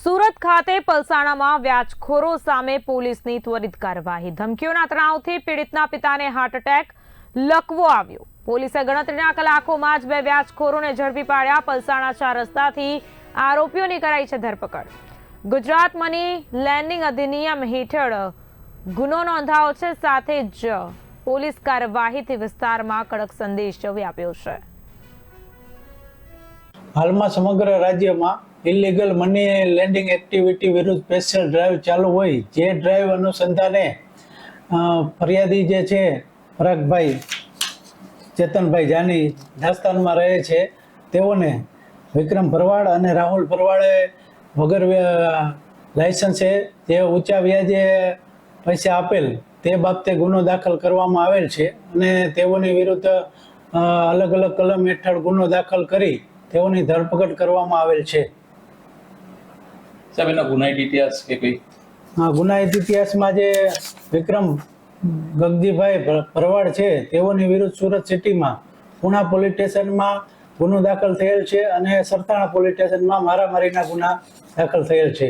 સુરત ખાતે પલસાણામાં વ્યાજખોરો સામે પોલીસની ત્વરિત કાર્યવાહી। ધમકીઓના તણાવથી પીડિતના પિતાને હાર્ટ એટેક લકવો આવ્યો। પોલીસે ગણતરીના કલાકોમાં જ બે વ્યાજખોરોને ઝડપી પાડ્યા। પલસાણા 4 રસ્તાથી આરોપીઓની કરાઈ છે ધરપકડ। ગુજરાત મની લેન્ડિંગ અધિનિયમ હેઠળ ગુનો નોંધાયો છે। સાથે જ પોલીસ કાર્યવાહીથી વિસ્તારમાં કડક સંદેશ વ્યાપ્યો છે। હાલમાં સમગ્ર રાજ્યમાં ઇલીગલ મની લેન્ડિંગ એક્ટિવિટી વિરુદ્ધ સ્પેશિયલ ડ્રાઈવ ચાલુ હોય, જે ડ્રાઈવ અનુસંધાને ફરિયાદી જે છે પરાગભાઈ ચેતનભાઈ જાની રાજસ્થાનમાં રહે છે, તેઓને વિક્રમ ભરવાડ અને રાહુલ ભરવાડે વગર લાયસન્સે જે ઊંચા વ્યાજે પૈસા આપેલ તે બાબતે ગુનો દાખલ કરવામાં આવેલ છે અને તેઓની વિરુદ્ધ અલગ અલગ કલમ હેઠળ ગુનો દાખલ કરી તેઓની ધરપકડ કરવામાં આવેલ છે। સાહેબ, એના ગુનાહિત ઇતિહાસ કે કઈ? ગુનાહિત ઇતિહાસમાં જે વિક્રમ ગગજીભાઈ ભરવાડ છે તેઓની વિરુદ્ધ સુરત સિટીમાં પુણા પોલીસ સ્ટેશનમાં ગુનો દાખલ થયેલ છે અને સરથાણા પોલીસ સ્ટેશનમાં મારામારીના ગુના દાખલ થયેલ છે।